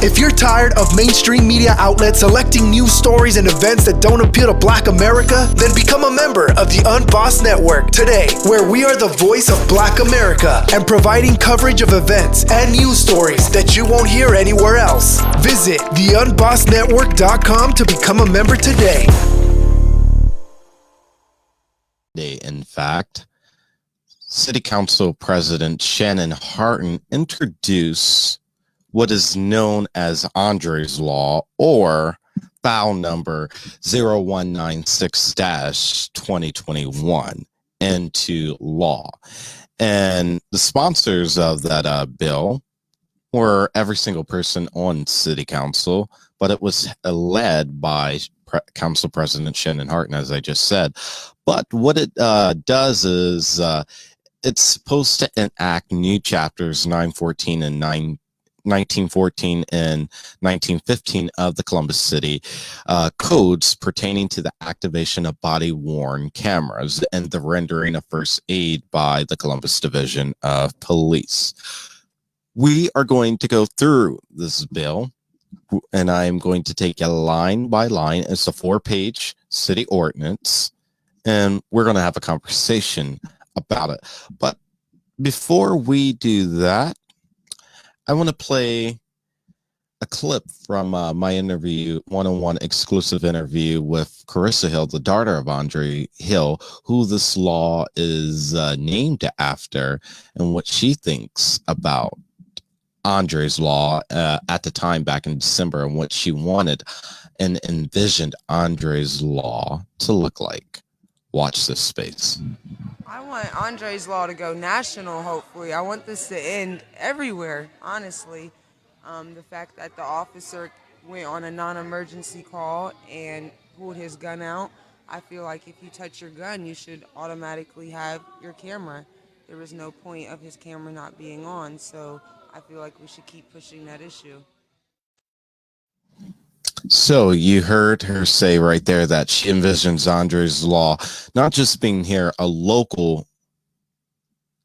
If you're tired of mainstream media outlets selecting news stories and events that don't appeal to Black America, then become a member of the Unbossed Network today, where we are the voice of Black America and providing coverage of events and news stories that you won't hear anywhere else. Visit theunbossednetwork.com to become a member today. In fact, City Council President Shannon Hartin introduced what is known as Andre's Law, or file number 0196-2021, into law. And the sponsors of that bill were every single person on City Council, but it was led by Council President Shannon Hartin, as I just said. But what it does is it's supposed to enact new chapters 914 and 1914 and 1915 of the Columbus City codes pertaining to the activation of body-worn cameras and the rendering of first aid by the Columbus Division of Police. We are going to go through this bill, and I am going to take it line by line. It's a 4-page city ordinance, and we're going to have a conversation about it. But before we do that, I want to play a clip from my interview, one-on-one exclusive interview with Carissa Hill, the daughter of Andre Hill, who this law is named after, and what she thinks about Andre's Law at the time back in December, and what she wanted and envisioned Andre's Law to look like. Watch this space. I want Andre's Law to go national, hopefully. I want this to end everywhere, honestly. The fact that the officer went on a non-emergency call and pulled his gun out, I feel like if you touch your gun, you should automatically have your camera. There was no point of his camera not being on, so I feel like we should keep pushing that issue. So you heard her say right there that she envisions Andre's Law not just being here a local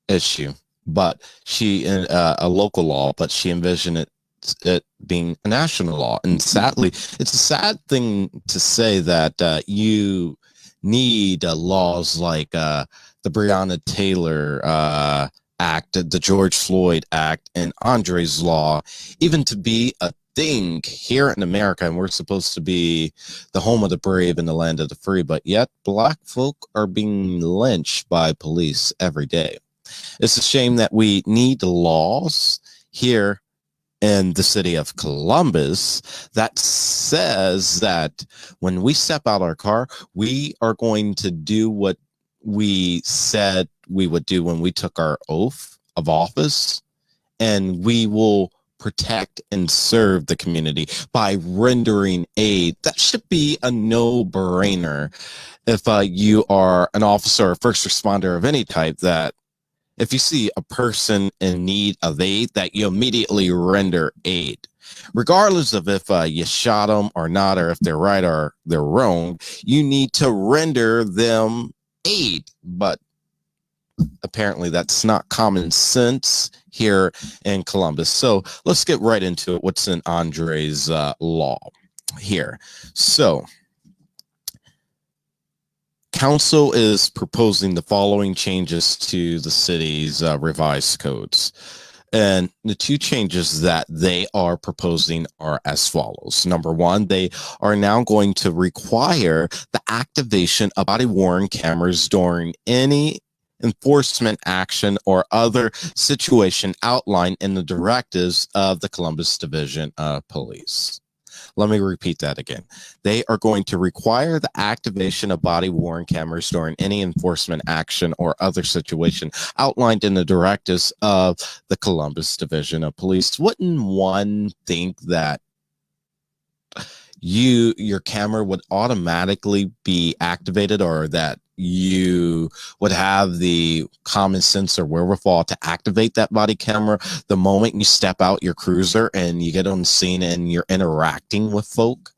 issue, but a local law, but she envisioned it being a national law. And sadly, it's a sad thing to say that you need laws like the Breonna Taylor Act, the George Floyd Act, and Andre's Law, even to be a thing here in America. And we're supposed to be the home of the brave and the land of the free, but yet Black folk are being lynched by police every day. It's a shame that we need laws here in the city of Columbus that says that when we step out our car, we are going to do what we said we would do when we took our oath of office, and we will protect and serve the community by rendering aid. That should be a no-brainer if you are an officer or first responder of any type, that if you see a person in need of aid, that you immediately render aid. Regardless of if you shot them or not, or if they're right or they're wrong, you need to render them aid. But apparently that's not common sense here in Columbus. So let's get right into it. What's in Andre's Law here? So Council is proposing the following changes to the city's revised codes. And the two changes that they are proposing are as follows. Number one, they are now going to require the activation of body-worn cameras during any enforcement action or other situation outlined in the directives of the Columbus Division of Police. Let me repeat that again. They are going to require the activation of body-worn cameras during any enforcement action or other situation outlined in the directives of the Columbus Division of Police. Wouldn't one think that your camera would automatically be activated, or that you would have the common sense or wherewithal to activate that body camera the moment you step out your cruiser and you get on the scene and you're interacting with folk?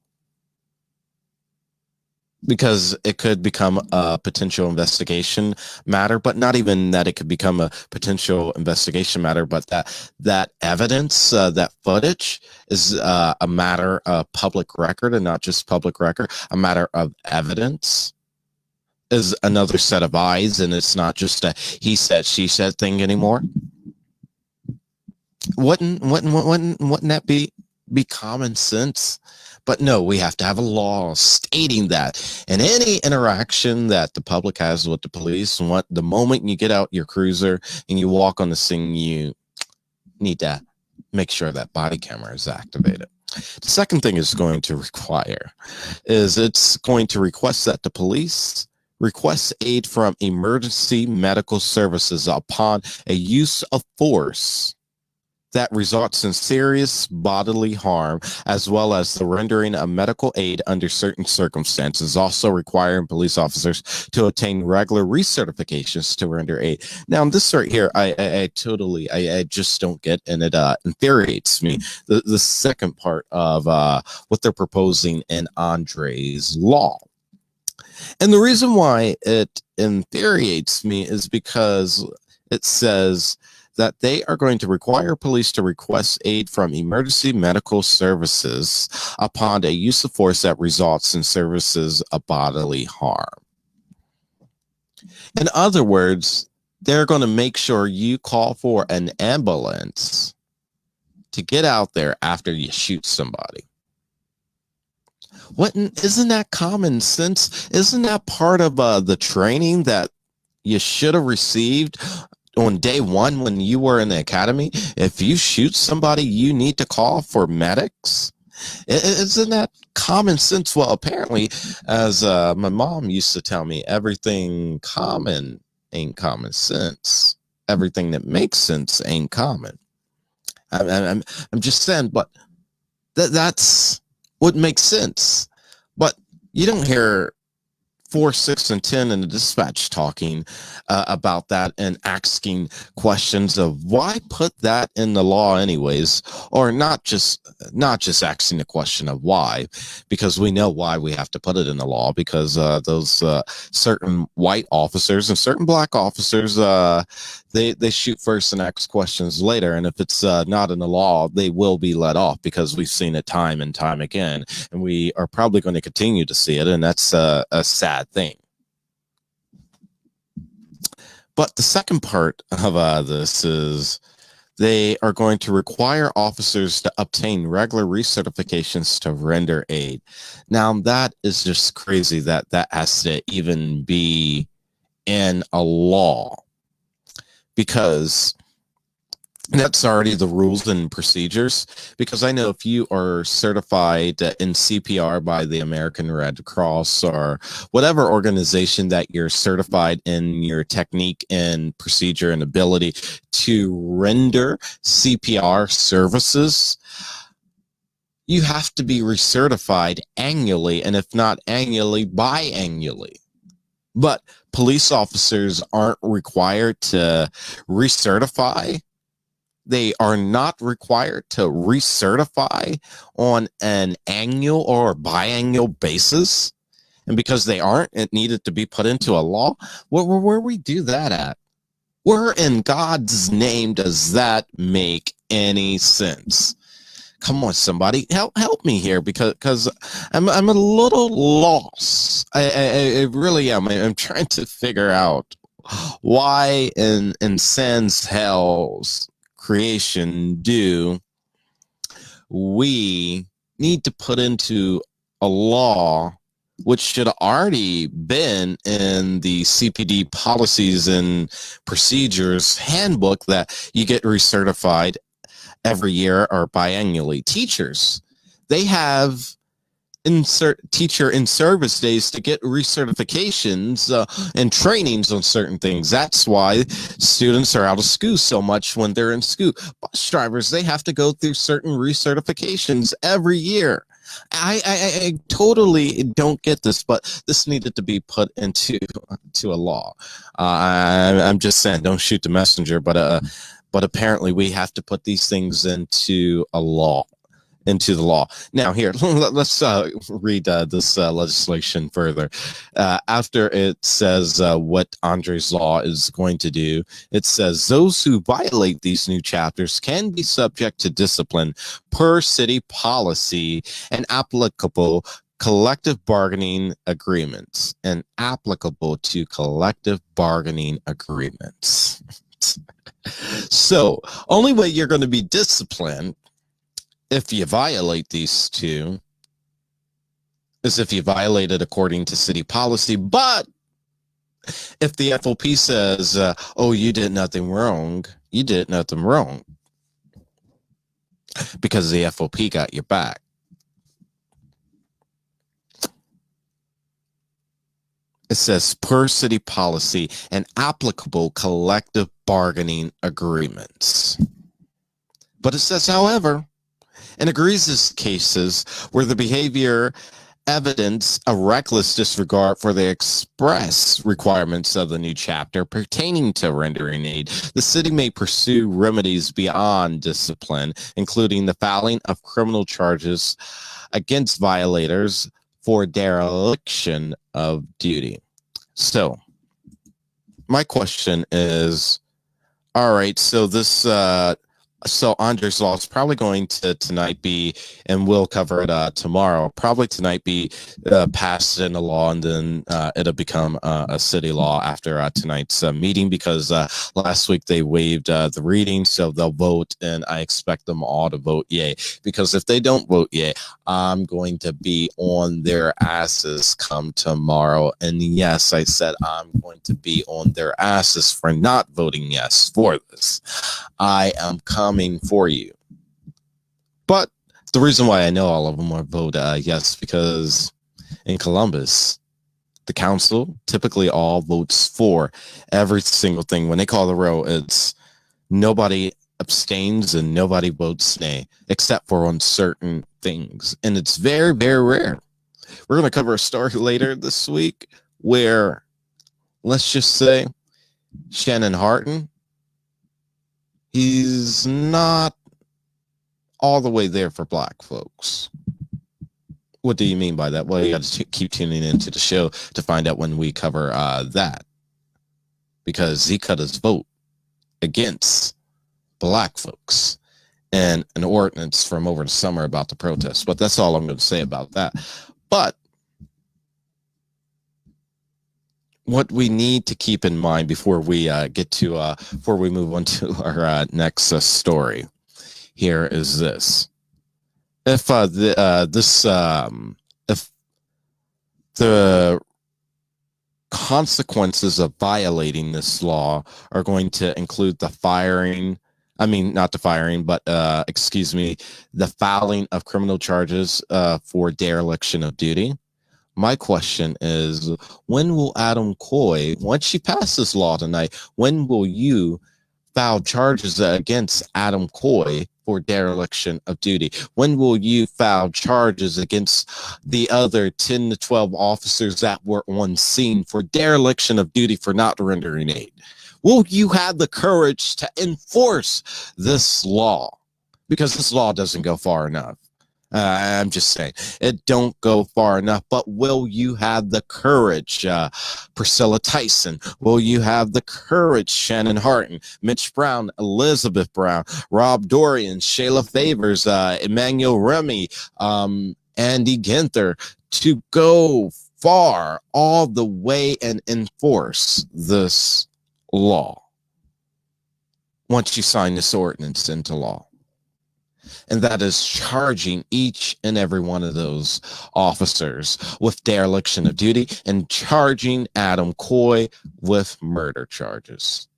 because it could become a potential investigation matter, but not even that it could become a potential investigation matter, but that evidence, that footage is a matter of public record, and not just public record, a matter of evidence is another set of eyes, and it's not just a he said, she said thing anymore. Wouldn't that be common sense? But no, we have to have a law stating that in any interaction that the public has with the police, and the moment you get out your cruiser and you walk on the scene, you need to make sure that body camera is activated. The second thing it's going to require is it's going to request that the police request aid from emergency medical services upon a use of force that results in serious bodily harm, as well as the rendering of medical aid under certain circumstances, also requiring police officers to obtain regular recertifications to render aid. Now, this right here, I totally just don't get, and it infuriates me. The second part of what they're proposing in Andre's law. And the reason why it infuriates me is because it says that they are going to require police to request aid from emergency medical services upon a use of force that results in services of bodily harm. In other words, they're going to make sure you call for an ambulance to get out there after you shoot somebody. Isn't that common sense? Isn't that part of the training that you should have received on day one when you were in the academy? If you shoot somebody, you need to call for medics. Isn't that common sense? Well, apparently, as my mom used to tell me, everything common ain't common sense. Everything that makes sense ain't common. I'm just saying, but that's what makes sense. But you don't hear 4, 6, and 10 in the dispatch talking about that and asking questions of why put that in the law anyways, or not just asking the question of why, because we know why we have to put it in the law, because those certain white officers and certain black officers, they shoot first and ask questions later, and if it's not in the law, they will be let off, because we've seen it time and time again, and we are probably going to continue to see it, and that's a sad thing. But the second part of this is they are going to require officers to obtain regular recertifications to render aid. Now, that is just crazy that has to even be in a law, because that's already the rules and procedures. Because I know if you are certified in CPR by the American Red Cross or whatever organization that you're certified in your technique and procedure and ability to render CPR services, you have to be recertified annually, and if not annually, biannually. But police officers aren't required to recertify. They are not required to recertify on an annual or biannual basis. And because they aren't, it needed to be put into a law. Where we do that at? Where in God's name does that make any sense? Come on, somebody, help me here, because I'm a little lost. I really am. I'm trying to figure out why in sans hell's creation do we need to put into a law which should have already been in the CPD policies and procedures handbook that you get recertified every year or biannually. Teachers, they have teacher in service days to get recertifications and trainings on certain things. That's why students are out of school so much when they're in school. Bus drivers, they have to go through certain recertifications every year. I totally don't get this, but this needed to be put into a law. I'm just saying, don't shoot the messenger, but apparently we have to put these things into a law. into the law. Now, here, let's read this legislation further. After it says what Andre's Law is going to do, it says those who violate these new chapters can be subject to discipline per city policy and applicable collective bargaining agreements and applicable to collective bargaining agreements. So, only way you're going to be disciplined if you violate these two is if you violate it according to city policy. But if the FOP says, oh, you did nothing wrong, you did nothing wrong because the FOP got your back. It says per city policy and applicable collective bargaining agreements. But it says, however, in egregious cases where the behavior evidence a reckless disregard for the express requirements of the new chapter pertaining to rendering aid, the city may pursue remedies beyond discipline, including the filing of criminal charges against violators for dereliction of duty. So, my question is, all right, so this so Andre's Law is probably going to tonight be, and we'll cover it tomorrow, probably tonight be passed into law, and then it'll become a city law after tonight's meeting, because last week they waived the reading, so they'll vote, and I expect them all to vote yay, because if they don't vote yay, I'm going to be on their asses come tomorrow. And yes, I said I'm going to be on their asses for not voting yes for this. I am coming for you. But the reason why I know all of them will vote yes, because in Columbus, the council typically all votes for every single thing. When they call the roll, it's nobody abstains and nobody votes nay, except for on certain things. And it's very, very rare. We're going to cover a story later this week where, let's just say, Shannon Harton, he's not all the way there for black folks. What do you mean by that? Well, you got to keep tuning into the show to find out when we cover that, because he cut his vote against black folks and an ordinance from over the summer about the protests. But that's all I'm going to say about that. But what we need to keep in mind before we get to before we move on to our next story here is this: if if the consequences of violating this law are going to include the firing, I mean, not the firing, but excuse me, the filing of criminal charges for dereliction of duty. My question is, when will Adam Coy, once she passes this law tonight, when will you file charges against Adam Coy for dereliction of duty? When will you file charges against the other 10 to 12 officers that were on scene for dereliction of duty for not rendering aid? Will you have the courage to enforce this law? Because this law doesn't go far enough. I'm just saying, it don't go far enough. But will you have the courage, Priscilla Tyson? Will you have the courage, Shannon Harton, Mitch Brown, Elizabeth Brown, Rob Dorian, Shayla Favors, Emmanuel Remy, Andy Ginther, to go far all the way and enforce this law once you sign this ordinance into law? And that is charging each and every one of those officers with dereliction of duty and charging Adam Coy with murder charges.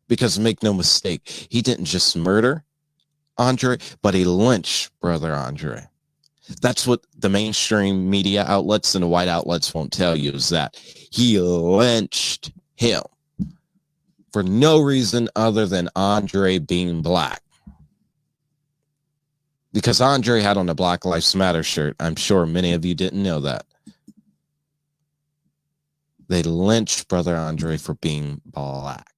Because make no mistake, he didn't just murder Andre, but he lynched Brother Andre. That's what the mainstream media outlets and the white outlets won't tell you, is that he lynched him for no reason other than Andre being black. Because Andre had on a Black Lives Matter shirt. I'm sure many of you didn't know that. They lynched Brother Andre for being black.